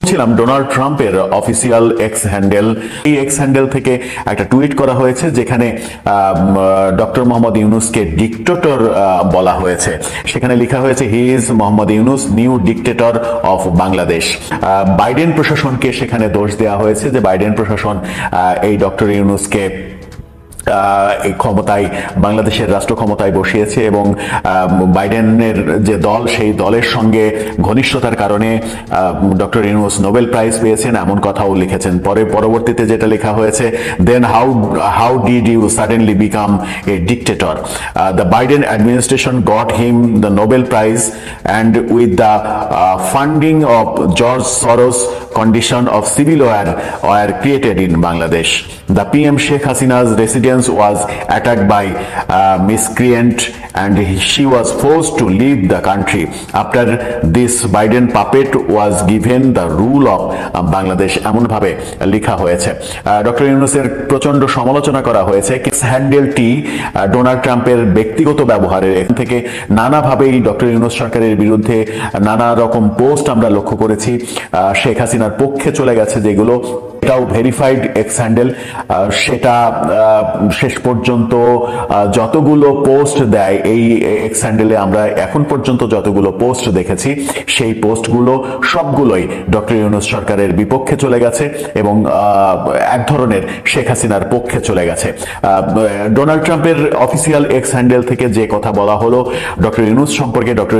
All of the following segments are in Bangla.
ছিলাম ডোনাল্ড ট্রাম্পের অফিসিয়াল এক্স হ্যান্ডেল, এই এক্স হ্যান্ডেল থেকে একটা টুইট করা হয়েছে যেখানে ডক্টর মোহাম্মদ ইউনূসকে ডিক্টেটর বলা হয়েছে। সেখানে লেখা হয়েছে he is Mohammad Yunus new dictator of Bangladesh. Biden প্রশাসনকে সেখানে দোষ দেওয়া হয়েছে যে বাইডেন প্রশাসন এই ডক্টর ইউনূসকে এই ক্ষমতায়, বাংলাদেশের রাষ্ট্র ক্ষমতায় বসিয়েছে এবং বাইডেনের যে দল সেই দলের সঙ্গে ঘনিষ্ঠতার কারণে ডক্টর ইউনূস নোবেল প্রাইজ পেয়েছেন এমন কথাও লিখেছেন। পরবর্তীতে যেটা লেখা হয়েছে, then how did you suddenly become a dictator, the Biden administration got him the Nobel prize and with the funding of George Soros condition of civil war were created in Bangladesh. The PM Sheikh Hasina's residence was attacked by miscreant and she was forced to leave the country. After this, Biden puppet was given the rule of Bangladesh. এমন ভাবে লেখা হয়েছে। ডক্টর ইউনূসের প্রচন্ড সমালোচনা করা হয়েছে। হ্যান্ডেলটি ডোনাল্ড ট্রাম্পের ব্যক্তিগত ব্যবহারের এখান থেকে নানাভাবেই ডক্টর ইউনূস সরকারের বিরুদ্ধে নানা রকম পোস্ট আমরা লক্ষ্য করেছি শেখ হাসিনার পক্ষে চলে গেছে, যেগুলো এটাও ভেরিফাইড এক্স হ্যান্ডেল। সেটা শেষ পর্যন্ত যতগুলো পোস্ট দেয় এই এক্স হ্যান্ডেলে, আমরা এখন পর্যন্ত যতগুলো পোস্ট দেখেছি সেই পোস্টগুলো সবগুলোই ডক্টর ইউনূস সরকারের বিপক্ষে চলে গেছে এবং এক ধরনের শেখ হাসিনার পক্ষে চলে গেছে। ডোনাল্ড ট্রাম্পের অফিসিয়াল এক্স হ্যান্ডেল থেকে যে কথা বলা হলো ডক্টর ইউনূস সম্পর্কে, ডক্টর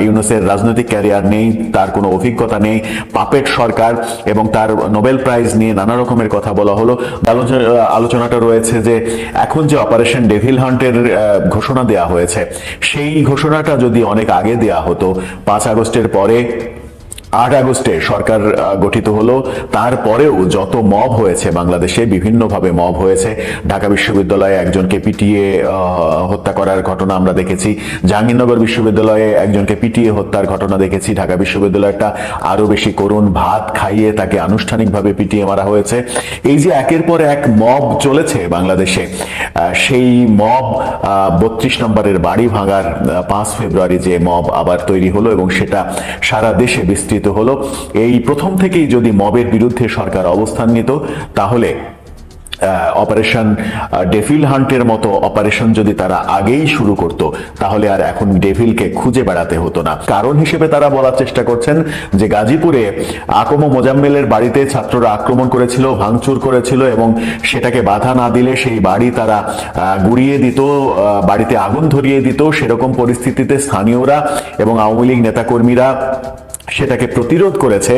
ইউনূসের রাজনৈতিক ক্যারিয়ার নেই, তার কোনো অভিজ্ঞতা নেই, পাপেট সরকার, এবং তার নোবেল প্রাইজ নিয়ে নানা রকমের কথা বলা হলো। আলোচনাটা রয়েছে যে এখন যে অপারেশন ডেভিল হান্টের ঘোষণা দেয়া হয়েছে সেই ঘোষণাটা যদি অনেক আগে দেয়া হতো, 5 আগস্টের পরে 8 আগস্টে সরকার গঠিত হলো, তারপরেও যত মব হয়েছে বাংলাদেশে, বিভিন্নভাবে মব হয়েছে। ঢাকা বিশ্ববিদ্যালয়ে একজনকে পিটিয়ে হত্যা করার ঘটনা আমরা দেখেছি, জাহাঙ্গীরনগর বিশ্ববিদ্যালয়ে একজনকে পিটিয়ে হত্যার ঘটনা দেখেছি, ঢাকা বিশ্ববিদ্যালয়টা আরো বেশি করুণ, ভাত খাইয়ে তাকে আনুষ্ঠানিকভাবে পিটিয়ে মারা হয়েছে। এই যে একের পর এক মব চলেছে বাংলাদেশে, সেই মব 32 নম্বরের বাড়ি ভাঙার 5 ফেব্রুয়ারি যে মব আবার তৈরি হলো এবং সেটা সারা দেশে বিস্তৃত হলো। এই প্রথম থেকেই যদি মবের বিরুদ্ধে সরকার অবস্থান নিত, তাহলে অপারেশন ডেভিল হান্টের মতো অপারেশন যদি তারা আগেই শুরু করত, তাহলে আর এখন ডেভিলকে খুঁজে বেড়াতে হতো না। কারণ হিসেবে তারা বলার চেষ্টা করছেন যে গাজীপুরে আকম মোজাম্মেলের বাড়িতে ছাত্ররা আক্রমণ করেছিল, ভাঙচুর করেছিল এবং সেটাকে বাধা না দিলে সেই বাড়ি তারা গুড়িয়ে দিত, বাড়িতে আগুন ধরিয়ে দিত। সেরকম পরিস্থিতিতে স্থানীয়রা এবং আওয়ামী লীগ নেতাকর্মীরা সেটাকে প্রতিরোধ করেছে,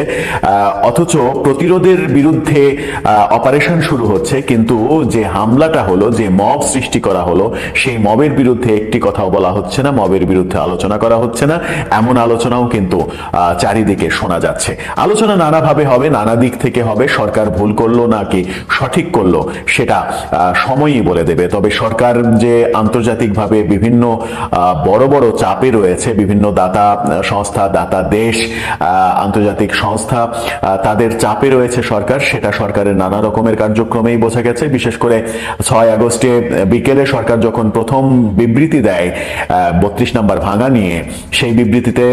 অথচ প্রতিরোধের বিরুদ্ধে অপারেশন শুরু হচ্ছে, কিন্তু যে হামলাটা হলো, যে মব সৃষ্টি করা হলো, সেই মবের বিরুদ্ধে একটি কথাও বলা হচ্ছে না, মবের বিরুদ্ধে আলোচনা করা হচ্ছে না। এমন আলোচনাও কিন্তু চারিদিকে শোনা যাচ্ছে। আলোচনা নানাভাবে হবে, নানা দিক থেকে হবে। সরকার ভুল করলো নাকি সঠিক করলো সেটা সময়ই বলে দেবে। তবে সরকার যে আন্তর্জাতিকভাবে বিভিন্ন বড় বড় চাপে রয়েছে, বিভিন্ন দাতা সংস্থা, দাতা দেশ, আন্তর্জাতিক সংস্থা, তাদের চাপে রয়েছে সরকার, সেটা সরকারের নানা রকমের কার্যক্রমেই বোঝা গেছে। বিশেষ করে 6 আগস্টে বিকেলে সরকার যখন প্রথম বিবৃতি দেয় 32 নম্বর ভাঙা নিয়ে, সেই বিবৃতিতে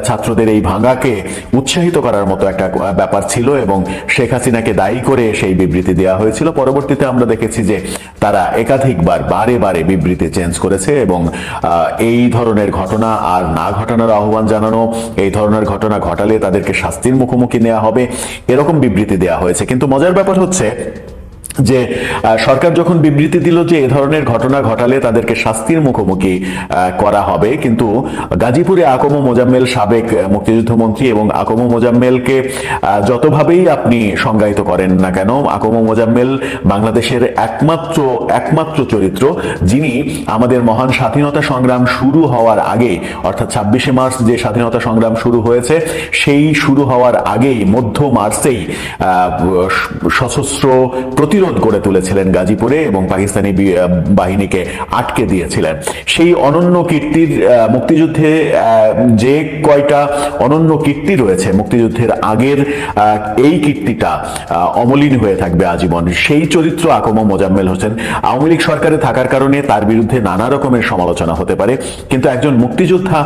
ছাত্রদের এই ভাঙাকে উৎসাহিত করার মতো একটা ব্যাপার ছিল এবং শেখ হাসিনাকে দায়ী করে সেই বিবৃতি দেওয়া হয়েছিল। পরবর্তীতে আমরা দেখেছি যে তারা একাধিকবার বারে বারে বিবৃতি চেঞ্জ করেছে এবং এই ধরনের ঘটনা আর না ঘটানোর আহ্বান জানানো, এই ধরনের ঘটনা ঘটালে তাদেরকে শাস্তির মুখোমুখি নেওয়া হবে, এরকম বিবৃতি দেওয়া হয়েছে। কিন্তু মজার ব্যাপার হচ্ছে যে সরকার যখন বিবৃতি দিল যে এ ধরনের ঘটনা ঘটালে তাদেরকে শাস্তির মুখোমুখি করা হবে, কিন্তু গাজীপুরে আকম মোজাম্মেল সাবেক মুক্তিযুদ্ধ মন্ত্রী এবং আকম মোজাম্মেলকে যতভাবেই আপনি সংজ্ঞায়িত করেন না কেন, আকম মোজাম্মেল বাংলাদেশের একমাত্র চরিত্র যিনি আমাদের মহান স্বাধীনতা সংগ্রাম শুরু হওয়ার আগে, অর্থাৎ 26শে মার্চ যে স্বাধীনতা সংগ্রাম শুরু হয়েছে, সেই শুরু হওয়ার আগেই মধ্য মার্চেই সশস্ত্র প্রতিরোধ গড়ে তুলেছিলেন গাজীপুরে এবং পাকিস্তানি বাহিনীকে আটকে দিয়েছিলেন। সেই অনন্য কীর্তির মুক্তিযুদ্ধে যে কয়টা অনন্য কীর্তি রয়েছে, মুক্তিযুদ্ধের আগের এই কীর্তিটা অমলিন হয়ে থাকবে আজীবন। সেই চরিত্র আকম মোজাম্মেল হোসেন। আওয়ামী লীগ সরকারে থাকার কারণে তার বিরুদ্ধে নানা রকমের সমালোচনা হতে পারে, কিন্তু একজন মুক্তিযোদ্ধা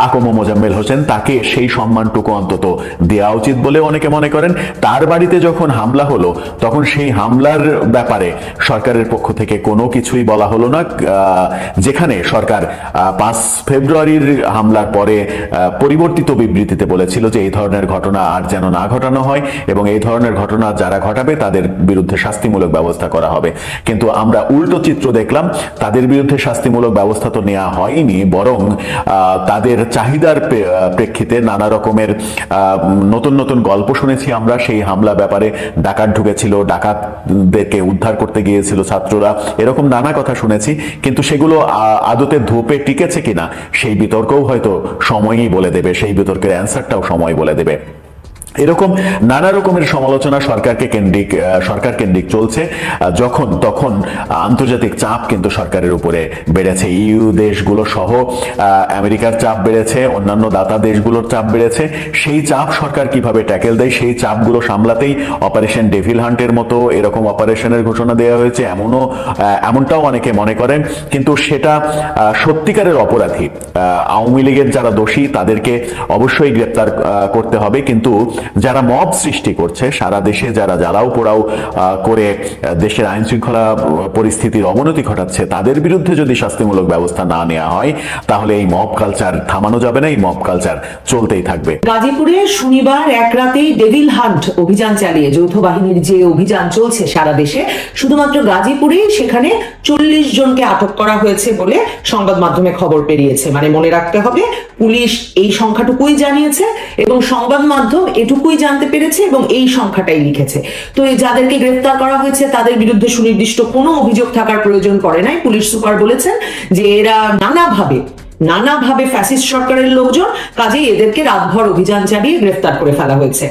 আকম মোজাম্মেল হোসেন, তাকে সেই সম্মানটুকু অন্তত দেওয়া উচিত বলে অনেকে মনে করেন। তার বাড়িতে যখন হামলা হলো তখন সেই হামলার ব্যাপারে সরকারের পক্ষ থেকে কোনো কিছুই বলা হলো না, যেখানে সরকার 5 ফেব্রুয়ারির হামলার পরে পরিবর্তিত বিবৃতিতে বলেছিল যে এই ধরনের ঘটনা আর যেন না ঘটানো হয় এবং এই ধরনের ঘটনা যারা ঘটাবে তাদের বিরুদ্ধে শাস্তিমূলক ব্যবস্থা করা হবে। কিন্তু আমরা উল্টো চিত্র দেখলাম, তাদের বিরুদ্ধে শাস্তিমূলক ব্যবস্থা তো নেওয়া হয়নি, বরং তাদের চাহিদার প্রেক্ষিতে নানা রকমের নতুন নতুন গল্প শুনেছি আমরা। সেই হামলা ব্যাপারে ডাকাত ঢুকেছিল, ডাকাতদেরকে উদ্ধার করতে গিয়েছিল ছাত্ররা, এরকম নানা কথা শুনেছি। কিন্তু সেগুলো আদতে ধোপে টিকেছে কিনা সেই বিতর্কও হয়তো সময়ই বলে দেবে, সেই বিতর্কের অ্যান্সারটাও সময় বলে দেবে। এরকম নানা রকমের সমালোচনা সরকার কেন্দ্রিক চলছে। যখন তখন আন্তর্জাতিক চাপ কিন্তু সরকারের উপরে বেড়েছে, ইউ দেশগুলো সহ আমেরিকার চাপ বেড়েছে, অন্যান্য দাতা দেশগুলোর চাপ বেড়েছে। সেই চাপ সরকার কিভাবে ট্যাকেল দেয়, সেই চাপগুলো সামলাতেই অপারেশন ডেভিল হান্টের মতো এরকম অপারেশনের ঘোষণা দেওয়া হয়েছে, এমনটাও অনেকে মনে করেন। কিন্তু সেটা সত্যিকারের অপরাধী, আওয়ামী লীগের যারা দোষী তাদেরকে অবশ্যই গ্রেপ্তার করতে হবে, কিন্তু যারা মব সৃষ্টি করছে, সারা দেশে যারা জ্বালাও পোড়াও করে দেশের আইন শৃঙ্খলা পরিস্থিতির অবনতি ঘটাচ্ছে, তাদের বিরুদ্ধে যদি শাস্তিমূলক ব্যবস্থা না নেওয়া হয় তাহলে এই মব কালচার থামানো যাবে না, এই মব কালচার চলতেই থাকবে। গাজীপুরে শনিবার এক রাতেই ডেভিল হান্ট অভিযান চালিয়ে যৌথ বাহিনীর যে অভিযান চলছে সারা দেশে, শুধুমাত্র গাজীপুরেই সেখানে 40 জনকে আটক করা হয়েছে বলে সংবাদ মাধ্যমে খবর বেরিয়েছে। মানে মনে রাখতে হবে, পুলিশ এই সংখ্যাটুকুই জানিয়েছে এবং সংবাদ মাধ্যম এটুকুই জানতে পেরেছে এবং এই সংখ্যাটাই লিখেছে। তো যাদেরকে গ্রেফতার করা হয়েছে তাদের বিরুদ্ধে সুনির্দিষ্ট কোনো অভিযোগ থাকার প্রয়োজন পড়ে নাই। পুলিশ সুপার বলেছেন যে এরা নানাভাবে ফ্যাসিস্ট সরকারের লোকজন, কাজেই এদেরকে রাতভর অভিযান চালিয়ে গ্রেফতার করে ফেলা হয়েছে।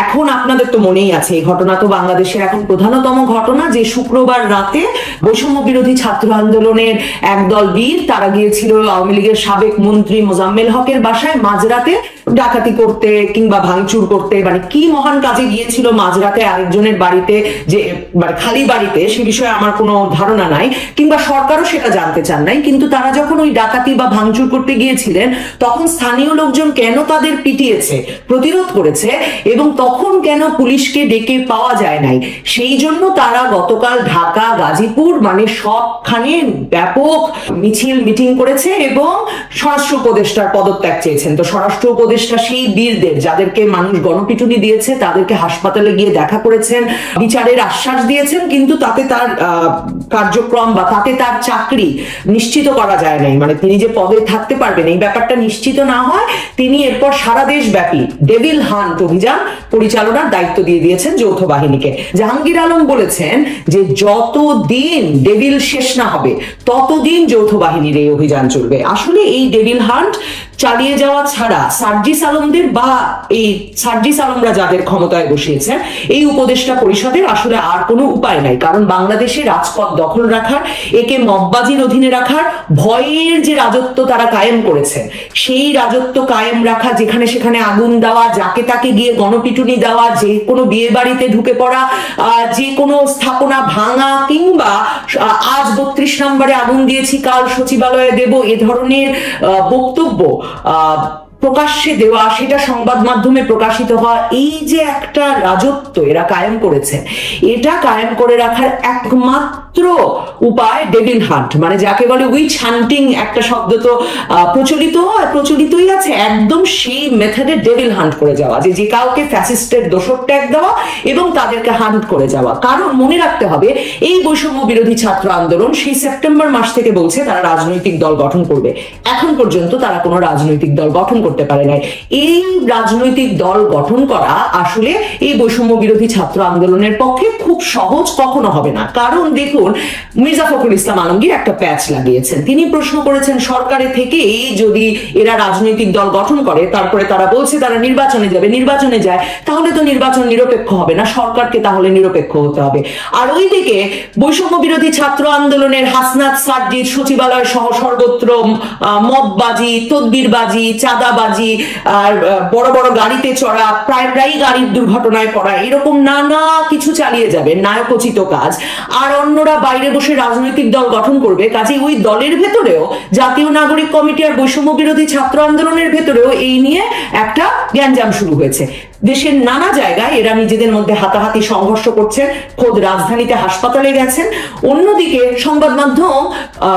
এখন আপনাদের তো মনেই আছে, এই ঘটনা তো বাংলাদেশের এখন প্রধানতম ঘটনা, যে শুক্রবার রাতে বৈষম্য বিরোধী ছাত্র আন্দোলনের একদল বীর তারা গিয়েছিল আওয়ামী লীগের সাবেক মন্ত্রী মোজাম্মেল হকের বাসায় মাঝরাতে ডাকাতি করতে কিংবা ভাঙচুর করতে। মানে কি মহান কাজে গিয়েছিল মাঝরাতে আরেকজনের বাড়িতে, যে মানে খালি বাড়িতে, সে বিষয়ে আমার কোনো ধারণা নাই, কিংবা সরকারও সেটা জানতে চান নাই। কিন্তু তারা যখন ওই ডাকাতি বা ভাঙচুর করতে গিয়েছিলেন তখন স্থানীয় লোকজন কেন তাদের পিটিয়েছে, প্রতিরোধ করেছে এবং তখন কেন পুলিশকে ডেকে পাওয়া যায় নাই, সেই জন্য তারা গতকাল ঢাকা, গাজীপুর মানে সবখানে ব্যাপক মিটিং করেছে এবং স্বরাষ্ট্র উপদেষ্টার পদত্যাগ চেয়েছেন। তো স্বরাষ্ট্র উপদেষ্টা সেই বীরদের, যাদেরকে মানুষ গণপিটুনি দিয়েছে, তাদেরকে হাসপাতালে গিয়ে দেখা করেছেন, বিচারের আশ্বাস দিয়েছেন, কিন্তু তাতে তার কার্যক্রম বা তাতে তার চাকরি নিশ্চিত করা যায় নাই। মানে তিনি যে পদে থাকতে পারবেন এই ব্যাপারটা নিশ্চিত না হয় তিনি এরপর সারা দেশব্যাপী ডেভিল হান্ট অভিযান পরিচালনার দায়িত্ব দিয়ে দিয়েছেন যৌথ বাহিনীকে। জাহাঙ্গীর আলম বলেছেন যে যতদিন ডেভিল শেষ না হবে ততদিন যৌথ বাহিনীর এই অভিযান চলবে। আসলে এই ডেভিল হান্ট চালিয়ে যাওয়া ছাড়া সার্জিস আলমদের বা এই সার্জিস আলমরা যাদের ক্ষমতায় বসিয়েছেন এই উপদেষ্টা পরিষদের আসলে আর কোনো উপায় নাই। কারণ বাংলাদেশে রাজপথ দখল রাখার, একে মববাজির অধীনে রাখার ভয়ের যে রাজত্ব তারা কায়েম করেছেন, সেই রাজত্ব কায়েম রাখা, যেখানে সেখানে আগুন দেওয়া, যাকে তাকে গিয়ে গণপিটুনি দেওয়া, যে কোনো বিয়ে বাড়িতে ঢুকে পড়া, যে কোনো স্থাপনা ভাঙা, কিংবা আজ 32 নম্বরে আগুন দিয়েছি কাল সচিবালয়ে দেব, এ ধরনের বক্তব্য প্রকাশ্যে দেওয়া, সেটা সংবাদ মাধ্যমে প্রকাশিত হওয়া, এই যে একটা রাজত্ব এরা কায়েম করেছে, এটা কায়েম করে রাখার একমাত্র উপায় ডেভিল হান্ট, মানে যাকে বলে উইচ হান্টিং, একটা শব্দ তো প্রচলিতই আছে, একদম সেই মেথডে ডেভিল হান্ট করে যাওয়া, যে কাউকে ফ্যাসিস্টের দোষর ট্যাগ দেওয়া এবং তাদেরকে হান্ট করে যাওয়া। কারণ মনে রাখতে হবে, এই বৈষম্য বিরোধী ছাত্র আন্দোলন সেই সেপ্টেম্বর মাস থেকে বলছে তারা রাজনৈতিক দল গঠন করবে। এখন পর্যন্ত তারা কোনো রাজনৈতিক দল গঠন করতে পারে নাই। এই রাজনৈতিক দল গঠন করা আসলে এই বৈষম্য বিরোধী ছাত্র আন্দোলনের পক্ষে খুব সহজ কখনো হবে না। কারণ দেখুন, মির্জা ফখরুল ইসলাম আলমগীর একটা প্যাচ লাগিয়েছেন। তিনি প্রশ্ন করেছেন, সরকারে থেকেই যদি এরা রাজনৈতিক দল গঠন করে, তারপরে তারা বলছে তারা নির্বাচনে যায়, তাহলে তো নির্বাচন নিরপেক্ষ হবে না, সরকারকে তাহলে নিরপেক্ষ হতে হবে। আর ওইদিকে বৈষম্য বিরোধী ছাত্র আন্দোলনের হাসনাত, সার্জিস, সচিবালয় সহ সর্বত্র মববাজি, তদবিরবাজি, চাঁদাবাজি, চাঁদাবাজি, আর বড় বড় গাড়িতে চড়া, প্রায় গাড়ির দুর্ঘটনায় পড়া, এরকম নানা কিছু চালিয়ে যাবে নায়কোচিত কাজ। আর অন্যরা বাইরে বসে রাজনৈতিক দল গঠন করবে। কাজে ওই দলের ভেতরেও জাতীয় নাগরিক কমিটি আর বৈষম্য বিরোধী ছাত্র আন্দোলনের ভেতরেও এই নিয়ে একটা গ্যাঞ্জাম শুরু হয়েছে। দেশের নানা জায়গায় এরা নিজেদের মধ্যে হাতাহাতি সংঘর্ষ করছেন, খোদ রাজধানীতে হাসপাতালে গেছেন। অন্যদিকে সংবাদ মাধ্যম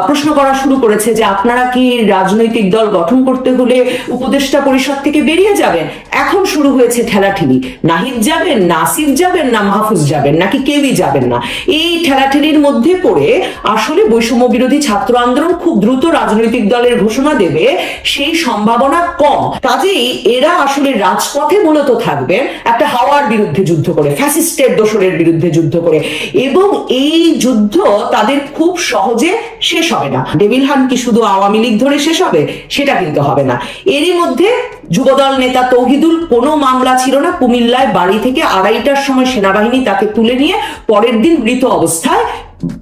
প্রশ্ন করা শুরু করেছে যে আপনারা কি রাজনৈতিক দল গঠন করতে হলে উপদেষ্টা পরিষদ থেকে বেরিয়ে যাবেন? এখন শুরু হয়েছে ঠেলাঠেলি, নাহিদ যাবেন, নাসির যাবেন, না মাহফুজ যাবেন, নাকি কেউই যাবেন না। এই ঠেলাঠেলির মধ্যে পড়ে আসলে বৈষম্য বিরোধী ছাত্র আন্দোলন খুব দ্রুত রাজনৈতিক দলের ঘোষণা দেবে সেই সম্ভাবনা কম। কাজেই এরা আসলে রাজপথে মূলত থাকবেন একটা হাওয়ার বিরুদ্ধে যুদ্ধ করে, ফ্যাসিস্টের দোসরের বিরুদ্ধে যুদ্ধ করে, এবং এই যুদ্ধ তাদের খুব সহজে শেষ হবে না। ডেভিল হান্ট কি শুধু আওয়ামী লীগ ধরে শেষ হবে? সেটা কিন্তু হবে না। এরই মধ্যে যুবদল নেতা তৌহিদুল, কোনো মামলা ছিল না, কুমিল্লায় বাড়ি থেকে 2:30টার সময় সেনাবাহিনী তাকে তুলে নিয়ে পরের দিন মৃত অবস্থায়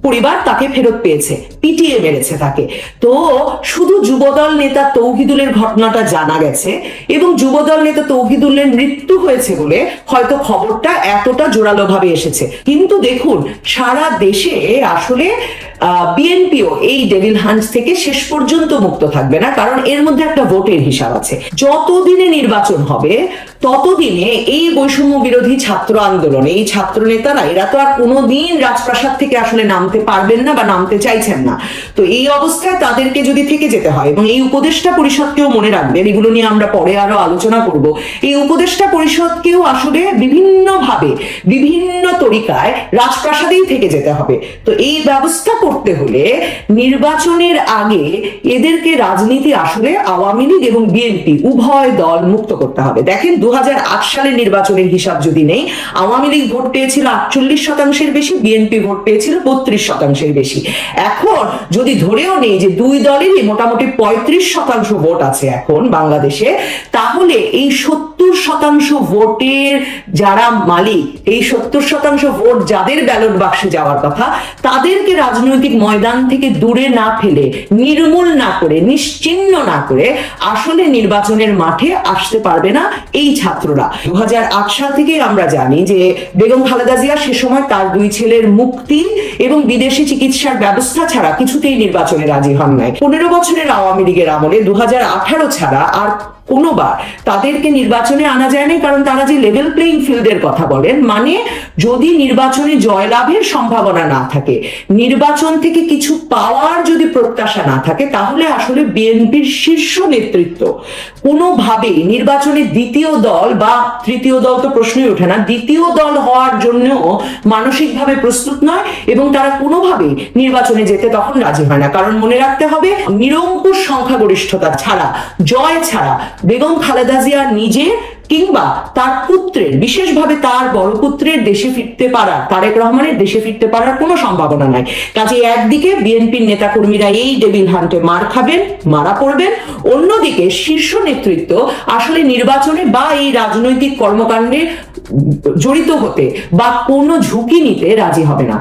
পরিবার তাকে ফেরত পেয়েছে, পিটিয়ে মেরেছে তাকে। তো শুধু যুবদল নেতা তৌহিদুলের ঘটনাটা জানা গেছে এবং যুবদল নেতা তৌহিদুলের মৃত্যু হয়েছে বলে হয়তো খবরটা এতটা জোরালো ভাবে এসেছে। কিন্তু দেখুন, সারা দেশে আসলে বিএনপিও এই ডেভিল হান্ট থেকে শেষ পর্যন্ত মুক্ত থাকবে না, কারণ এর মধ্যে একটা ভোটের হিসাব আছে। যতদিনে নির্বাচন হবে ততদিনে এই বৈষম্য বিরোধী ছাত্র আন্দোলন, এই ছাত্র নেতারা এরা তো আর কোনোদিন রাজপ্রাসাদ থেকে আসলে নামতে পারবেন না বা নামতে চাইছেন না। তো এই অবস্থায় তাদেরকে যদি থেকে যেতে হয়, এবং এই উপদেষ্টা পরিষদকেও মনে রাখবেন, এগুলো নিয়ে আমরা পরে আরো আলোচনা করব, এই উপদেষ্টা পরিষদকেও আসলে বিভিন্নভাবে বিভিন্ন তরিকায় রাজপ্রাসাদেই থেকে যেতে হবে। তো এই ব্যবস্থা করতে হলে নির্বাচনের আগে এদেরকে রাজনীতি আসলে আওয়ামী লীগ এবং বিএনপি উভয় দল মুক্ত করতে হবে। দেখেন, 2008 সালের নির্বাচনের হিসাব যদি নেই, আওয়ামী লীগ ভোট পেয়েছিল 48%-এর বেশি, বিএনপি ভোট পেয়েছিল 32%-এর বেশি। এখন যদি ধরেও নেই যে দুই দলেরই মোটামুটি 35% ভোট আছে এখন বাংলাদেশে, তাহলে এই 70% ভোটের যারা মালিক, এই 70% ভোট যাদের ব্যালট বাক্সে যাওয়ার কথা, তাদেরকে রাজনৈতিক ময়দান থেকে দূরে না ফেলে, নির্মূল না করে, নিশ্চিহ্ন না করে আসলে নির্বাচনের মাঠে আসতে পারবে না এই ছাত্ররা। 2008 সাল থেকে আমরা জানি যে বেগম খালেদা জিয়া সে সময় তার 2 ছেলের মুক্তি এবং বিদেশি চিকিৎসার ব্যবস্থা ছাড়া কিছুতেই নির্বাচনে রাজি হন নাই। 15 বছরের আওয়ামী লীগের আমলে 2018 ছাড়া আর কোনোবার তাদেরকে নির্বাচনে আনা যায়নি, কারণ তারা যে লেভেল প্লেইং ফিল্ডের কথা বলেন, মানে যদি নির্বাচনে জয়লাভের সম্ভাবনা না থাকে, নির্বাচন থেকে কিছু পাওয়ার যদি প্রত্যাশা না থাকে, তাহলে আসলে বিএনপির শীর্ষ নেতৃত্ব কোনোভাবেই নির্বাচনে দ্বিতীয় দল বা তৃতীয় দল তো প্রশ্নই ওঠে না, দ্বিতীয় দল হওয়ার জন্য মানসিকভাবে প্রস্তুত নয়, এবং তারা কোনোভাবেই নির্বাচনে যেতে তখন রাজি হয় না। কারণ মনে রাখতে হবে, নিরঙ্কুশ সংখ্যাগরিষ্ঠতা ছাড়া, জয় ছাড়া বেগম খালেদা জিয়া নিজে কিংবা তার পুত্রের, বিশেষভাবে তার বড় পুত্রের দেশে ফিরতে পারার, তারেক রহমানের দেশে ফিরতে পারার কোনো সম্ভাবনা নাই। কাজে একদিকে বিএনপির নেতাকর্মীরা এই ডেভিল হান্টে মার খাবেন, মারা পড়বেন, অন্যদিকে শীর্ষ নেতৃত্ব আসলে নির্বাচনে বা এই রাজনৈতিক কর্মকাণ্ডে জড়িত হতে বা কোনো ঝুঁকি নিতে রাজি হবে না।